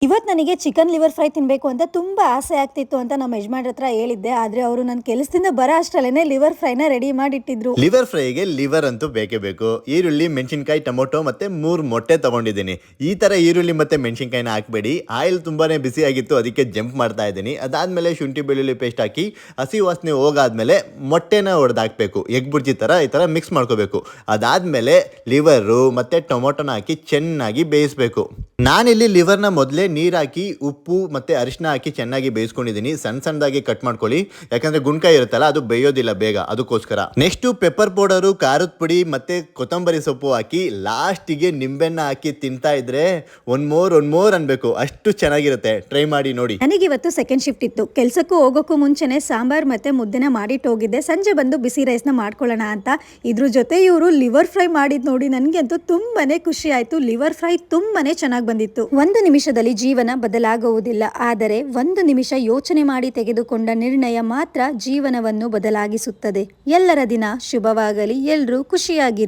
ಇವತ್ತು ನನಗೆ chicken liver fry ತಿನ್ನಬೇಕು ಅಂತ ತುಂಬ ಆಸೆ ಆಗ್ತಿತ್ತು ಅಂತ ನಮ್ಮ ಯಜಮಾನ್ರ ಹತ್ರ ಹೇಳಿದ್ದೆ. ಆದರೆ ಅವರು ನನ್ನ ಕೆಲಸದಿಂದ ಬರೋ ಅಷ್ಟರಲ್ಲೇ ಲಿವರ್ ಫ್ರೈನ ರೆಡಿ ಮಾಡಿಟ್ಟಿದ್ರು. ಲಿವರ್ ಫ್ರೈಗೆ ಲಿವರ್ ಅಂತೂ ಬೇಕೇ ಬೇಕು. ಈರುಳ್ಳಿ, ಮೆಣಸಿನಕಾಯಿ, ಟೊಮೊಟೊ ಮತ್ತೆ 3 ಮೊಟ್ಟೆ ತಗೊಂಡಿದ್ದೀನಿ. ಈ ತರ ಈರುಳ್ಳಿ ಮತ್ತೆ ಮೆಣಸಿನಕಾಯಿನ ಹಾಕಬೇಡಿ. ಆಯಿಲ್ ತುಂಬಾನೇ ಬಿಸಿ ಆಗಿತ್ತು, ಅದಕ್ಕೆ ಜಂಪ್ ಮಾಡ್ತಾ ಇದ್ದೀನಿ. ಅದಾದ್ಮೇಲೆ ಶುಂಠಿ ಬೆಳ್ಳುಳ್ಳಿ ಪೇಸ್ಟ್ ಹಾಕಿ ಹಸಿ ವಾಸನೆ ಹೋಗಾದ್ಮೇಲೆ ಮೊಟ್ಟೆನ ಹೊಡೆದಾಕ್ಬೇಕು. ಎಗ್ ಬುರ್ಜಿ ತರ ಈ ತರ ಮಿಕ್ಸ್ ಮಾಡ್ಕೋಬೇಕು. ಅದಾದ್ಮೇಲೆ ಲಿವರು ಮತ್ತೆ ಟೊಮೊಟೊನ ಹಾಕಿ ಚೆನ್ನಾಗಿ ಬೇಯಿಸಬೇಕು. ನಾನಿಲ್ಲಿ ಲಿವರ್ನ ಮೊದಲೇ ನೀರು ಹಾಕಿ ಉಪ್ಪು ಮತ್ತೆ ಅರಿಶಿನ ಹಾಕಿ ಚೆನ್ನಾಗಿ ಬೇಯಿಸ್ಕೊಂಡಿದ್ದೀನಿ. ಸಣ್ಣದಾಗಿ ಕಟ್ ಮಾಡ್ಕೊಳ್ಳಿ, ಯಾಕಂದ್ರೆ ಗುಣ್ಕಾಯಿ ಇರುತ್ತಲ್ಲ ಅದು ಬೇಯೋದಿಲ್ಲ ಬೇಗ, ಅದಕ್ಕೋಸ್ಕರ. ನೆಕ್ಸ್ಟ್ ಪೆಪ್ಪರ್ ಪೌಡರು, ಖಾರದ ಪುಡಿ ಮತ್ತೆ ಕೊತ್ತಂಬರಿ ಸೊಪ್ಪು ಹಾಕಿ ಲಾಸ್ಟಿಗೆ ನಿಂಬೆನ್ನ ಹಾಕಿ ತಿಂತಾ ಇದ್ರೆ ಒನ್ ಮೋರ್ ಅನ್ಬೇಕು, ಅಷ್ಟು ಚೆನ್ನಾಗಿರುತ್ತೆ. ಟ್ರೈ ಮಾಡಿ ನೋಡಿ. ನನಗಿವತ್ತು ಸೆಕೆಂಡ್ ಶಿಫ್ಟ್ ಇತ್ತು. ಕೆಲಸಕ್ಕೂ ಹೋಗೋಕ್ಕೂ ಮುಂಚೆನೆ ಸಾಂಬಾರ್ ಮತ್ತೆ ಮುದ್ದೆನ ಮಾಡಿಟ್ಟು ಹೋಗಿದ್ದೆ. ಸಂಜೆ ಬಂದು ಬಿಸಿ ರೈಸ್ನ ಮಾಡ್ಕೊಳ್ಳೋಣ ಅಂತ. ಇದ್ರ ಜೊತೆ ಇವರು ಲಿವರ್ ಫ್ರೈ ಮಾಡಿದ್ ನೋಡಿ ನನಗಂತೂ ತುಂಬಾನೇ ಖುಷಿ ಆಯ್ತು. ಲಿವರ್ ಫ್ರೈ ತುಂಬಾನೇ ಚೆನ್ನಾಗಿ ಬಂದಿತ್ತು. ಒಂದು ನಿಮಿಷದಲ್ಲಿ ಜೀವನ ಬದಲಾಗುವುದಿಲ್ಲ, ಆದರೆ ಒಂದು ನಿಮಿಷ ಯೋಚನೆ ಮಾಡಿ ತೆಗೆದುಕೊಂಡ ನಿರ್ಣಯ ಮಾತ್ರ ಜೀವನವನ್ನು ಬದಲಾಗಿಸುತ್ತದೆ. ಎಲ್ಲರ ದಿನ ಶುಭವಾಗಲಿ, ಎಲ್ಲರೂ ಖುಷಿಯಾಗಿರಿ.